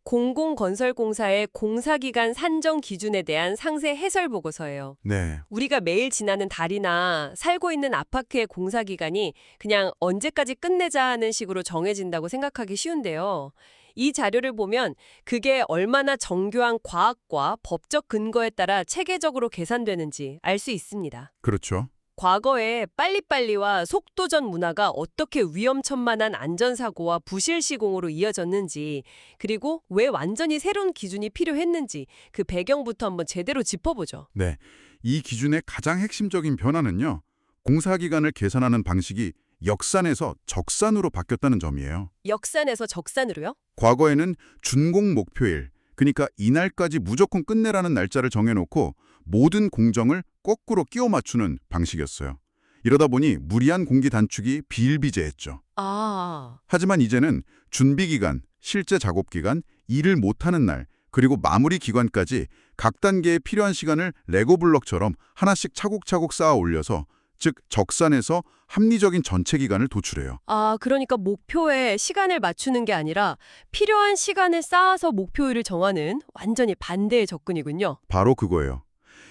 공공건설공사의 공사기간 산정 기준에 대한 상세 해설 보고서예요. 네, 우리가 매일 지나는 달이나 살고 있는 아파트의 공사기간이 그냥 언제까지 끝내자 하는 식으로 정해진다고 생각하기 쉬운데요. 이 자료를 보면 그게 얼마나 정교한 과학과 법적 근거에 따라 체계적으로 계산되는지 알 수 있습니다. 그렇죠. 과거에 빨리빨리와 속도전 문화가 어떻게 위험천만한 안전사고와 부실 시공으로 이어졌는지, 그리고 왜 완전히 새로운 기준이 필요했는지 그 배경부터 한번 제대로 짚어보죠. 네, 이 기준의 가장 핵심적인 변화는요. 공사기간을 계산하는 방식이 역산에서 적산으로 바뀌었다는 점이에요. 역산에서 적산으로요? 과거에는 준공 목표일, 그러니까 이날까지 무조건 끝내라는 날짜를 정해놓고 모든 공정을 거꾸로 끼워 맞추는 방식이었어요. 이러다 보니 무리한 공기 단축이 비일비재했죠. 아, 하지만 이제는 준비기간, 실제 작업기간, 일을 못하는 날, 그리고 마무리 기간까지 각 단계에 필요한 시간을 레고 블럭처럼 하나씩 차곡차곡 쌓아 올려서, 즉 적산에서 합리적인 전체 기간을 도출해요. 그러니까 목표에 시간을 맞추는 게 아니라 필요한 시간을 쌓아서 목표일을 정하는 완전히 반대의 접근이군요. 바로 그거예요.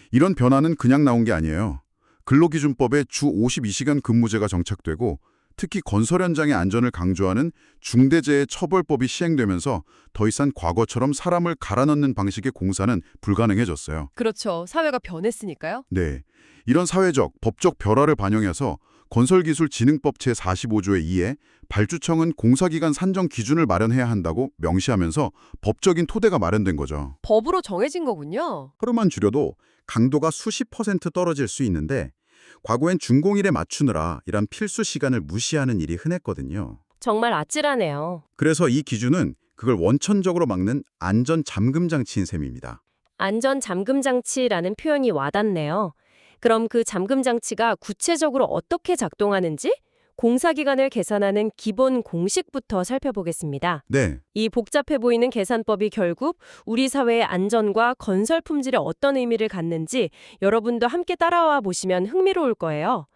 이런 변화는 그냥 나온 게 아니에요. 근로기준법에 주 52시간 근무제가 정착되고 특히 건설 현장의 안전을 강조하는 중대재해처벌법이 시행되면서 더 이상 과거처럼 사람을 갈아 넣는 방식의 공사는 불가능해졌어요. 그렇죠. 사회가 변했으니까요. 네, 이런 사회적, 법적 변화를 반영해서 건설기술진흥법 제45조의 2에 발주청은 공사기간 산정 기준을 마련해야 한다고 명시하면서 법적인 토대가 마련된 거죠. 법으로 정해진 거군요. 하루만 줄여도 강도가 수십 % 떨어질 수 있는데 과거엔 준공일에 맞추느라 이런 필수 시간을 무시하는 일이 흔했거든요. 정말 아찔하네요. 그래서 이 기준은 그걸 원천적으로 막는 안전 잠금 장치인 셈입니다. 안전 잠금 장치라는 표현이 와닿네요. 그럼 그 잠금 장치가 구체적으로 어떻게 작동하는지 공사 기간을 계산하는 기본 공식부터 살펴보겠습니다. 네, 이 복잡해 보이는 계산법이 결국 우리 사회의 안전과 건설 품질에 어떤 의미를 갖는지 여러분도 함께 따라와 보시면 흥미로울 거예요.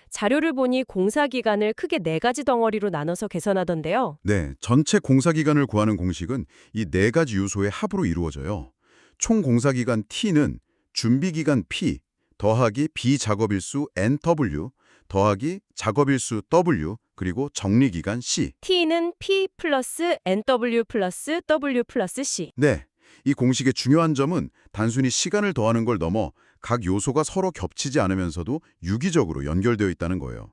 자료를 보니 공사 기간을 크게 4가지 덩어리로 나눠서 계산하던데요. 네, 전체 공사기간을 구하는 공식은 이 4가지 요소의 합으로 이루어져요. 총 공사기간 T는 준비기간 P 더하기 비작업일수 NW 더하기 작업일수 W 그리고 정리기간 C. T는 P 플러스 NW 플러스 W 플러스 C. 네, 이 공식의 중요한 점은 단순히 시간을 더하는 걸 넘어 각 요소가 서로 겹치지 않으면서도 유기적으로 연결되어 있다는 거예요.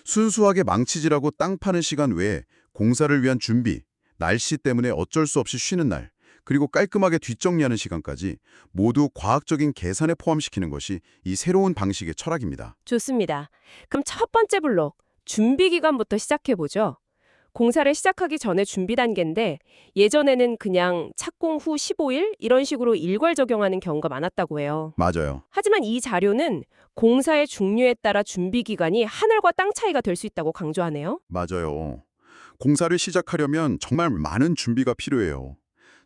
순수하게 망치질하고 땅 파는 시간 외에 공사를 위한 준비, 날씨 때문에 어쩔 수 없이 쉬는 날, 그리고 깔끔하게 뒷정리하는 시간까지 모두 과학적인 계산에 포함시키는 것이 이 새로운 방식의 철학입니다. 좋습니다. 그럼 첫 번째 블록, 준비 기간부터 시작해보죠. 공사를 시작하기 전에 준비 단계인데 예전에는 그냥 착공 후 15일 이런 식으로 일괄 적용하는 경우가 많았다고 해요. 맞아요. 하지만 이 자료는 공사의 종류에 따라 준비 기간이 하늘과 땅 차이가 될 수 있다고 강조하네요. 맞아요. 공사를 시작하려면 정말 많은 준비가 필요해요.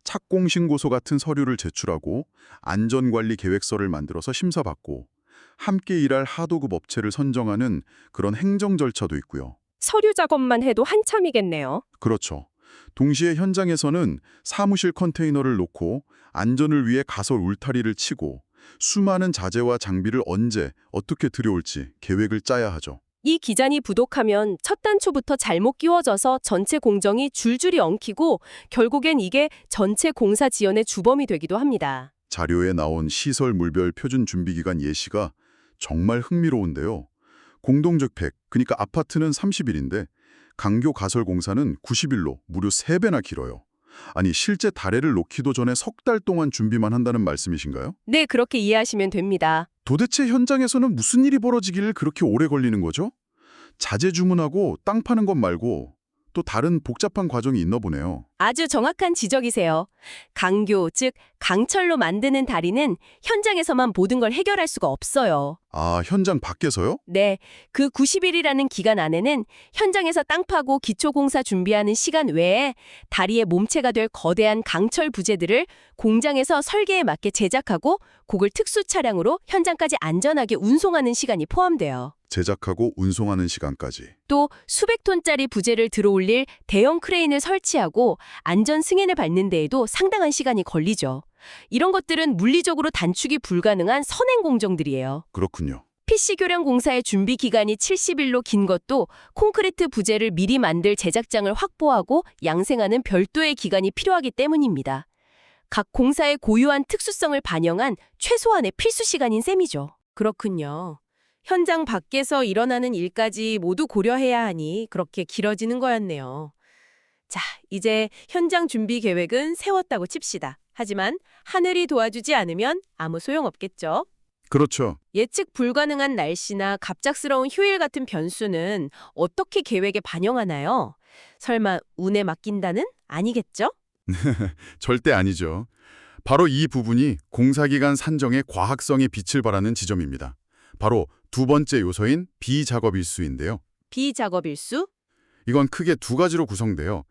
착공신고서 같은 서류를 제출하고 안전관리 계획서를 만들어서 심사받고 함께 일할 하도급 업체를 선정하는 그런 행정 절차도 있고요. 서류 작업만 해도 한참이겠네요. 그렇죠. 동시에 현장에서는 사무실 컨테이너를 놓고 안전을 위해 가설 울타리를 치고 수많은 자재와 장비를 언제 어떻게 들여올지 계획을 짜야 하죠. 이 기간이 부족하면 첫 단초부터 잘못 끼워져서 전체 공정이 줄줄이 엉키고 결국엔 이게 전체 공사 지연의 주범이 되기도 합니다. 자료에 나온 시설 물별 표준 준비기간 예시가 정말 흥미로운데요. 공동주택, 그러니까 아파트는 30일인데 강교 가설 공사는 90일로 무려 3배나 길어요. 아니, 실제 다래를 놓기도 전에 석 달 동안 준비만 한다는 말씀이신가요? 네, 그렇게 이해하시면 됩니다. 도대체 현장에서는 무슨 일이 벌어지길 그렇게 오래 걸리는 거죠? 자재 주문하고 땅 파는 것 말고 또 다른 복잡한 과정이 있나 보네요. 아주 정확한 지적이세요. 강교, 즉 강철로 만드는 다리는 현장에서만 모든 걸 해결할 수가 없어요. 아, 현장 밖에서요? 네, 그 90일이라는 기간 안에는 현장에서 땅 파고 기초공사 준비하는 시간 외에 다리의 몸체가 될 거대한 강철 부재들을 공장에서 설계에 맞게 제작하고 그걸 특수 차량으로 현장까지 안전하게 운송하는 시간이 포함돼요. 제작하고 운송하는 시간까지. 또 수백 톤짜리 부재를 들어올릴 대형 크레인을 설치하고 안전 승인을 받는 데에도 상당한 시간이 걸리죠. 이런 것들은 물리적으로 단축이 불가능한 선행 공정들이에요. 그렇군요. PC교량 공사의 준비 기간이 70일로 긴 것도 콘크리트 부재를 미리 만들 제작장을 확보하고 양생하는 별도의 기간이 필요하기 때문입니다. 각 공사의 고유한 특수성을 반영한 최소한의 필수 시간인 셈이죠. 그렇군요. 현장 밖에서 일어나는 일까지 모두 고려해야 하니 그렇게 길어지는 거였네요. 자, 이제 현장 준비 계획은 세웠다고 칩시다. 하지만 하늘이 도와주지 않으면 아무 소용없겠죠. 그렇죠. 예측 불가능한 날씨나 갑작스러운 휴일 같은 변수는 어떻게 계획에 반영하나요? 설마 운에 맡긴다는? 아니겠죠? 절대 아니죠. 바로 이 부분이 공사기간 산정의 과학성에 빛을 발하는 지점입니다. 바로 두 번째 요소인 비작업 일수인데요. 비작업 일수? 이건 크게 두 가지로 구성돼요.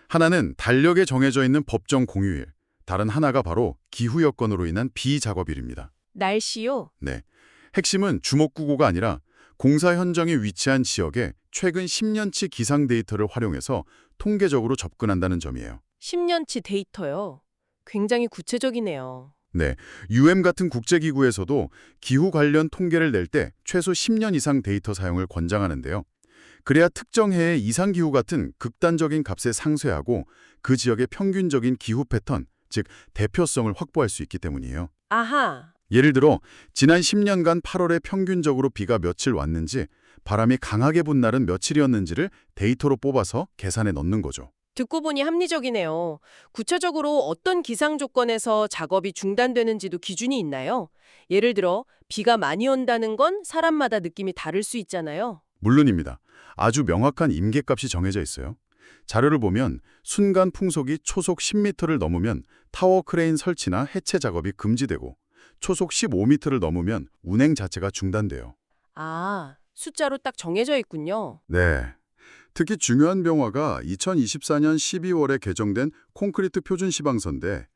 하나는 달력에 정해져 있는 법정 공휴일, 다른 하나가 바로 기후 여건으로 인한 비작업일입니다. 날씨요? 네. 핵심은 주목구구가 아니라 공사 현장에 위치한 지역의 최근 10년치 기상 데이터를 활용해서 통계적으로 접근한다는 점이에요. 10년치 데이터요. 굉장히 구체적이네요. 네. UM 같은 국제기구에서도 기후 관련 통계를 낼 때 최소 10년 이상 데이터 사용을 권장하는데요. 그래야 특정 해의 이상기후 같은 극단적인 값에 상쇄하고 그 지역의 평균적인 기후 패턴, 즉 대표성을 확보할 수 있기 때문이에요. 아하. 예를 들어 지난 10년간 8월에 평균적으로 비가 며칠 왔는지, 바람이 강하게 분 날은 며칠이었는지를 데이터로 뽑아서 계산에 넣는 거죠. 듣고 보니 합리적이네요. 구체적으로 어떤 기상 조건에서 작업이 중단되는지도 기준이 있나요? 예를 들어 비가 많이 온다는 건 사람마다 느낌이 다를 수 있잖아요. 물론입니다. 아주 명확한 임계값이 정해져 있어요. 자료를 보면 순간 풍속이 초속 10m를 넘으면 타워 크레인 설치나 해체 작업이 금지되고, 초속 15m를 넘으면 운행 자체가 중단돼요. 아, 숫자로 딱 정해져 있군요. 네. 특히 중요한 변화가 2024년 12월에 개정된 콘크리트 표준 시방서인데,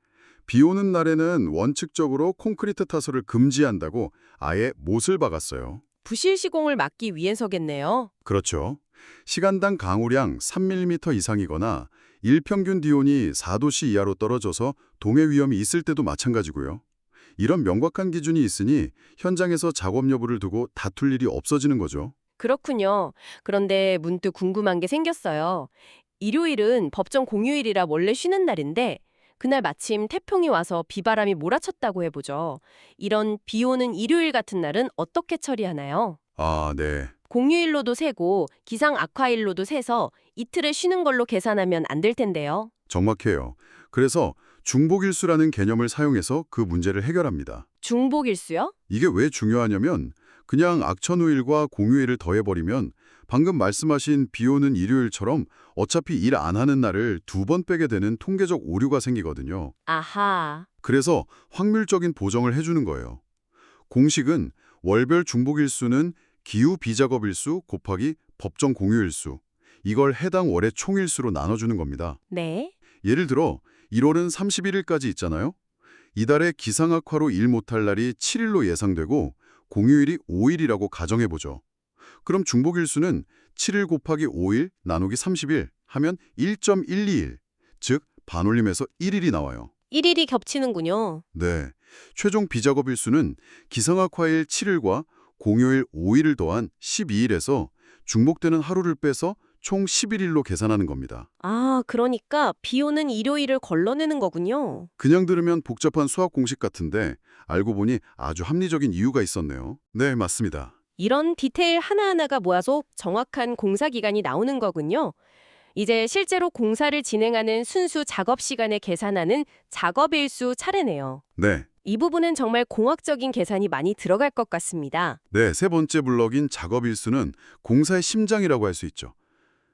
비 오는 날에는 원칙적으로 콘크리트 타설을 금지한다고 아예 못을 박았어요. 부실 시공을 막기 위해서겠네요. 그렇죠. 시간당 강우량 3mm 이상이거나 일평균 디온이 4도씨 이하로 떨어져서 동해 위험이 있을 때도 마찬가지고요. 이런 명확한 기준이 있으니 현장에서 작업 여부를 두고 다툴 일이 없어지는 거죠. 그렇군요. 그런데 문득 궁금한 게 생겼어요. 일요일은 법정 공휴일이라 원래 쉬는 날인데 그날 마침 태풍이 와서 비바람이 몰아쳤다고 해보죠. 이런 비 오는 일요일 같은 날은 어떻게 처리하나요? 아, 네. 공휴일로도 세고 기상 악화일로도 세서 이틀을 쉬는 걸로 계산하면 안 될 텐데요. 정확해요. 그래서 중복일수라는 개념을 사용해서 그 문제를 해결합니다. 중복일수요? 이게 왜 중요하냐면 그냥 악천후일과 공휴일을 더해버리면 방금 말씀하신 비 오는 일요일처럼 어차피 일 안 하는 날을 두 번 빼게 되는 통계적 오류가 생기거든요. 아하. 그래서 확률적인 보정을 해주는 거예요. 공식은 월별 중복일수는 기후 비작업일수 곱하기 법정 공휴일수, 이걸 해당 월의 총일수로 나눠주는 겁니다. 네. 예를 들어 1월은 31일까지 있잖아요. 이달에 기상악화로 일 못할 날이 7일로 예상되고 공휴일이 5일이라고 가정해보죠. 그럼 중복일수는 7일 곱하기 5일 나누기 30일 하면 1.121, 즉 반올림에서 1일이 나와요. 1일이 겹치는군요. 네, 최종 비작업일수는 기상악화일 7일과 공휴일 5일을 더한 12일에서 중복되는 하루를 빼서 총 11일로 계산하는 겁니다. 아, 그러니까 비 오는 일요일을 걸러내는 거군요. 그냥 들으면 복잡한 수학 공식 같은데 알고 보니 아주 합리적인 이유가 있었네요. 네, 맞습니다. 이런 디테일 하나하나가 모아서 정확한 공사 기간이 나오는 거군요. 이제 실제로 공사를 진행하는 순수 작업 시간을 계산하는 작업일수 차례네요. 네, 이 부분은 정말 공학적인 계산이 많이 들어갈 것 같습니다. 네, 세 번째 블럭인 작업일수는 공사의 심장이라고 할 수 있죠.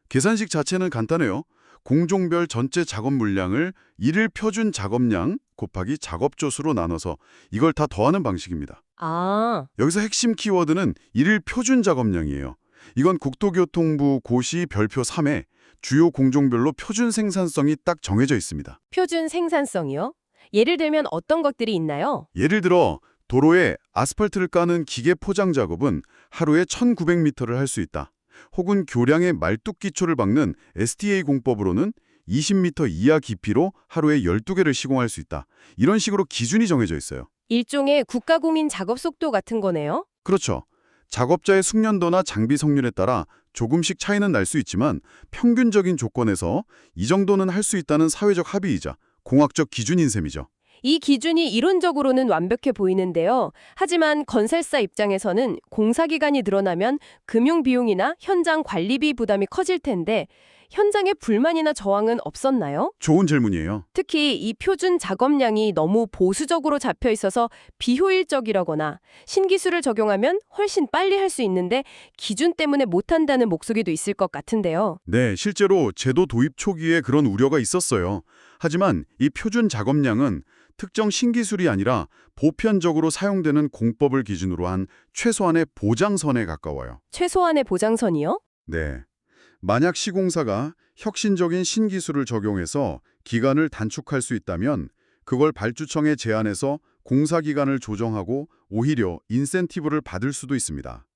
계산식 자체는 간단해요. 공종별 전체 작업 물량을 일일 표준 작업량 곱하기 작업조수로 나눠서 이걸 다 더하는 방식입니다. 아, 여기서 핵심 키워드는 일일 표준 작업량이에요. 이건 국토교통부 고시 별표 3에 주요 공종별로 표준 생산성이 딱 정해져 있습니다. 표준 생산성이요? 예를 들면 어떤 것들이 있나요? 예를 들어 도로에 아스팔트를 까는 기계 포장 작업은 하루에 1900m를 할 수 있다. 혹은 교량의 말뚝기초를 박는 STA 공법으로는 20m 이하 깊이로 하루에 12개를 시공할 수 있다. 이런 식으로 기준이 정해져 있어요. 일종의 국가공인 작업 속도 같은 거네요. 그렇죠. 작업자의 숙련도나 장비 성능에 따라 조금씩 차이는 날 수 있지만 평균적인 조건에서 이 정도는 할 수 있다는 사회적 합의이자 공학적 기준인 셈이죠. 이 기준이 이론적으로는 완벽해 보이는데요. 하지만 건설사 입장에서는 공사 기간이 늘어나면 금융 비용이나 현장 관리비 부담이 커질 텐데 현장에 불만이나 저항은 없었나요? 좋은 질문이에요. 특히 이 표준 작업량이 너무 보수적으로 잡혀 있어서 비효율적이라거나 신기술을 적용하면 훨씬 빨리 할 수 있는데 기준 때문에 못한다는 목소리도 있을 것 같은데요. 네, 실제로 제도 도입 초기에 그런 우려가 있었어요. 하지만 이 표준 작업량은 특정 신기술이 아니라 보편적으로 사용되는 공법을 기준으로 한 최소한의 보장선에 가까워요. 최소한의 보장선이요? 네. 만약 시공사가 혁신적인 신기술을 적용해서 기간을 단축할 수 있다면 그걸 발주청에 제안해서 공사 기간을 조정하고 오히려 인센티브를 받을 수도 있습니다.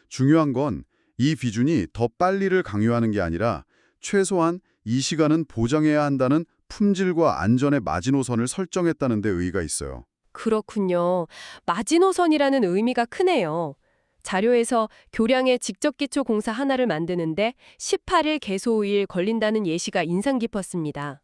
중요한 건 이 비준이 더 빨리를 강요하는 게 아니라 최소한 이 시간은 보장해야 한다는 품질과 안전의 마지노선을 설정했다는 데 의의가 있어요. 그렇군요. 마지노선이라는 의미가 크네요. 자료에서 교량의 직접 기초 공사 하나를 만드는데 18일 개소일 걸린다는 예시가 인상 깊었습니다.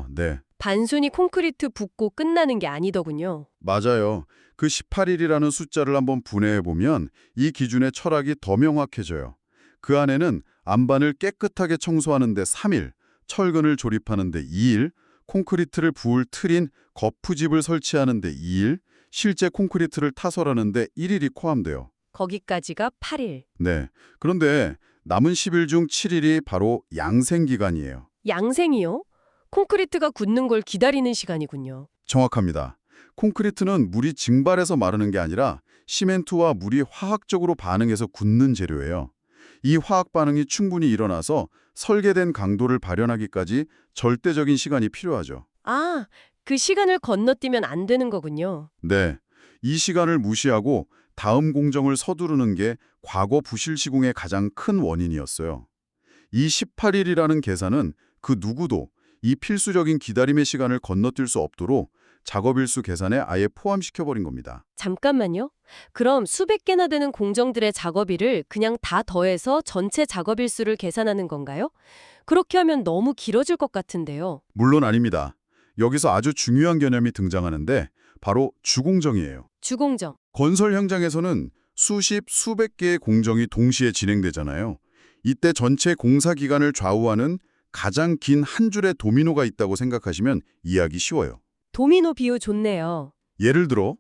네. 단순히 콘크리트 붓고 끝나는 게 아니더군요. 맞아요. 그 18일이라는 숫자를 한번 분해해보면 이 기준의 철학이 더 명확해져요. 그 안에는 안반을 깨끗하게 청소하는 데 3일, 철근을 조립하는 데 2일, 콘크리트를 부을 틀인 거푸집을 설치하는 데 2일, 실제 콘크리트를 타설하는 데 1일이 포함돼요. 거기까지가 8일. 네. 그런데 남은 10일 중 7일이 바로 양생기간이에요. 양생이요? 콘크리트가 굳는 걸 기다리는 시간이군요. 정확합니다. 콘크리트는 물이 증발해서 마르는 게 아니라 시멘트와 물이 화학적으로 반응해서 굳는 재료예요. 이 화학 반응이 충분히 일어나서 설계된 강도를 발현하기까지 절대적인 시간이 필요하죠. 아, 그 시간을 건너뛰면 안 되는 거군요. 네. 이 시간을 무시하고 다음 공정을 서두르는 게 과거 부실 시공의 가장 큰 원인이었어요. 이 18일이라는 계산은 그 누구도 이 필수적인 기다림의 시간을 건너뛸 수 없도록 작업일수 계산에 아예 포함시켜버린 겁니다. 잠깐만요. 그럼 수백 개나 되는 공정들의 작업일을 그냥 다 더해서 전체 작업일수를 계산하는 건가요? 그렇게 하면 너무 길어질 것 같은데요. 물론 아닙니다. 여기서 아주 중요한 개념이 등장하는데 바로 주공정이에요. 주공정. 건설 현장에서는 수십, 수백 개의 공정이 동시에 진행되잖아요. 이때 전체 공사 기간을 좌우하는 가장 긴 한 줄의 도미노가 있다고 생각하시면 이해하기 쉬워요. 도미노 비유 좋네요. 예를 들어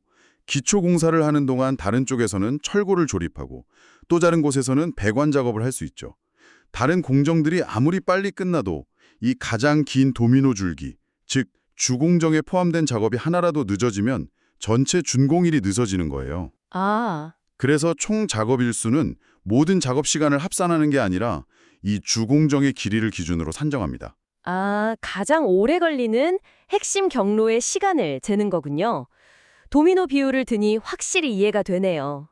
기초 공사를 하는 동안 다른 쪽에서는 철골을 조립하고 또 다른 곳에서는 배관 작업을 할 수 있죠. 다른 공정들이 아무리 빨리 끝나도 이 가장 긴 도미노 줄기, 즉 주공정에 포함된 작업이 하나라도 늦어지면 전체 준공일이 늦어지는 거예요. 아, 그래서 총 작업일수는 모든 작업 시간을 합산하는 게 아니라 이 주공정의 길이를 기준으로 산정합니다. 가장 오래 걸리는 핵심 경로의 시간을 재는 거군요. 도미노 비유를 드니 확실히 이해가 되네요.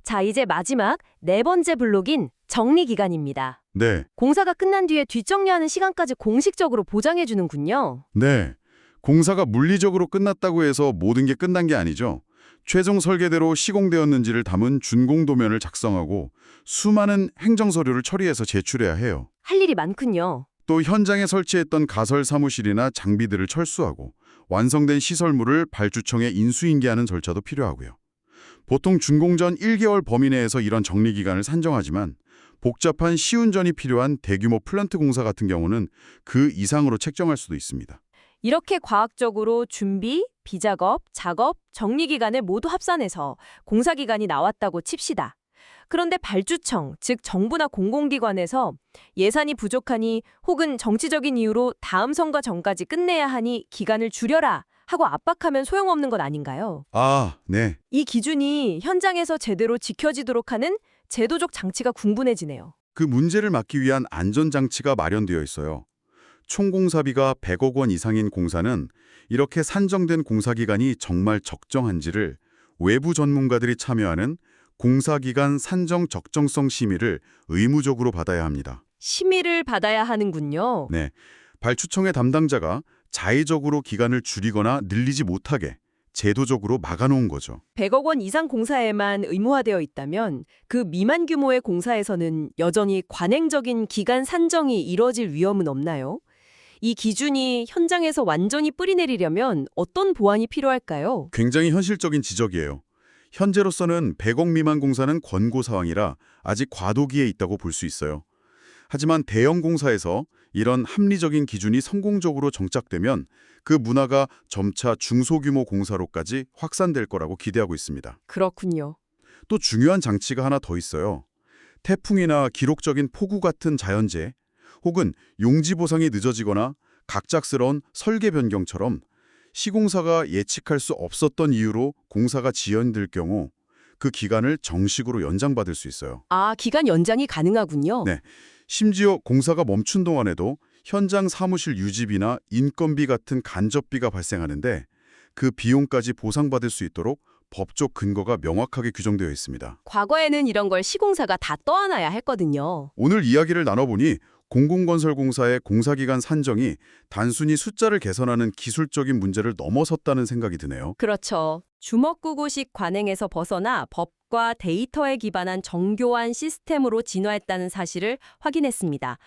자, 이제 마지막 네 번째 블록인 정리기간입니다. 네, 공사가 끝난 뒤에 뒷정리하는 시간까지 공식적으로 보장해 주는군요. 네. 공사가 물리적으로 끝났다고 해서 모든 게 끝난 게 아니죠. 최종 설계대로 시공되었는지를 담은 준공도면을 작성하고 수많은 행정서류를 처리해서 제출해야 해요. 할 일이 많군요. 또 현장에 설치했던 가설 사무실이나 장비들을 철수하고 완성된 시설물을 발주청에 인수인계하는 절차도 필요하고요. 보통 준공 전 1개월 범위 내에서 이런 정리기간을 산정하지만 복잡한 시운전이 필요한 대규모 플랜트 공사 같은 경우는 그 이상으로 책정할 수도 있습니다. 이렇게 과학적으로 준비, 비작업, 작업, 정리기간을 모두 합산해서 공사기간이 나왔다고 칩시다. 그런데 발주청, 즉 정부나 공공기관에서 예산이 부족하니 혹은 정치적인 이유로 다음 선거 전까지 끝내야 하니 기간을 줄여라 하고 압박하면 소용없는 건 아닌가요? 네. 이 기준이 현장에서 제대로 지켜지도록 하는 제도적 장치가 궁금해지네요. 그 문제를 막기 위한 안전장치가 마련되어 있어요. 총 공사비가 100억 원 이상인 공사는 이렇게 산정된 공사기간이 정말 적정한지를 외부 전문가들이 참여하는 공사기간 산정 적정성 심의를 의무적으로 받아야 합니다. 심의를 받아야 하는군요. 네, 발주청의 담당자가 자의적으로 기간을 줄이거나 늘리지 못하게 제도적으로 막아놓은 거죠. 100억 원 이상 공사에만 의무화되어 있다면 그 미만 규모의 공사에서는 여전히 관행적인 기간 산정이 이뤄질 위험은 없나요? 이 기준이 현장에서 완전히 뿌리내리려면 어떤 보완이 필요할까요? 굉장히 현실적인 지적이에요. 현재로서는 100억 미만 공사는 권고 사항이라 아직 과도기에 있다고 볼 수 있어요. 하지만 대형 공사에서 이런 합리적인 기준이 성공적으로 정착되면 그 문화가 점차 중소규모 공사로까지 확산될 거라고 기대하고 있습니다. 그렇군요. 또 중요한 장치가 하나 더 있어요. 태풍이나 기록적인 폭우 같은 자연재해 혹은 용지 보상이 늦어지거나 갑작스러운 설계 변경처럼 시공사가 예측할 수 없었던 이유로 공사가 지연될 경우 그 기간을 정식으로 연장받을 수 있어요. 아, 기간 연장이 가능하군요. 네. 심지어 공사가 멈춘 동안에도 현장 사무실 유지비나 인건비 같은 간접비가 발생하는데 그 비용까지 보상받을 수 있도록 법적 근거가 명확하게 규정되어 있습니다. 과거에는 이런 걸 시공사가 다 떠안아야 했거든요. 오늘 이야기를 나눠보니 공공건설공사의 공사기간 산정이 단순히 숫자를 개선하는 기술적인 문제를 넘어섰다는 생각이 드네요. 그렇죠. 주먹구구식 관행에서 벗어나 법과 데이터에 기반한 정교한 시스템으로 진화했다는 사실을 확인했습니다.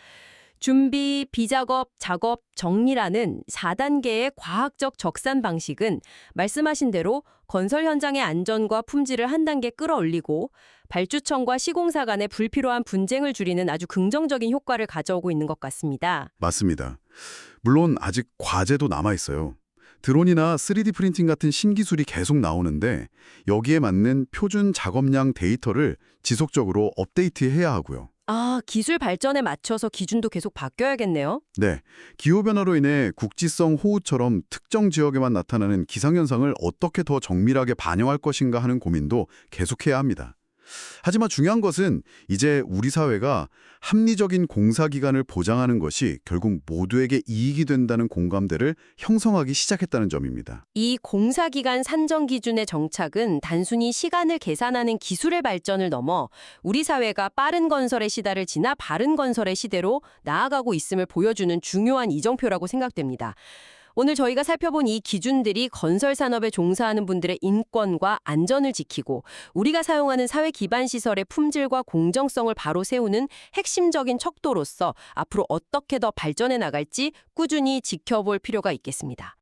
준비, 비작업, 작업, 정리라는 4단계의 과학적 적산 방식은 말씀하신 대로 건설 현장의 안전과 품질을 한 단계 끌어올리고 발주청과 시공사 간의 불필요한 분쟁을 줄이는 아주 긍정적인 효과를 가져오고 있는 것 같습니다. 맞습니다. 물론 아직 과제도 남아있어요. 드론이나 3D 프린팅 같은 신기술이 계속 나오는데 여기에 맞는 표준 작업량 데이터를 지속적으로 업데이트해야 하고요. 아, 기술 발전에 맞춰서 기준도 계속 바뀌어야겠네요. 네, 기후변화로 인해 국지성 호우처럼 특정 지역에만 나타나는 기상현상을 어떻게 더 정밀하게 반영할 것인가 하는 고민도 계속해야 합니다. 하지만 중요한 것은 이제 우리 사회가 합리적인 공사기간을 보장하는 것이 결국 모두에게 이익이 된다는 공감대를 형성하기 시작했다는 점입니다. 이 공사기간 산정 기준의 정착은 단순히 시간을 계산하는 기술의 발전을 넘어 우리 사회가 빠른 건설의 시대를 지나 바른 건설의 시대로 나아가고 있음을 보여주는 중요한 이정표라고 생각됩니다. 오늘 저희가 살펴본 이 기준들이 건설 산업에 종사하는 분들의 인권과 안전을 지키고 우리가 사용하는 사회 기반 시설의 품질과 공정성을 바로 세우는 핵심적인 척도로서 앞으로 어떻게 더 발전해 나갈지 꾸준히 지켜볼 필요가 있겠습니다.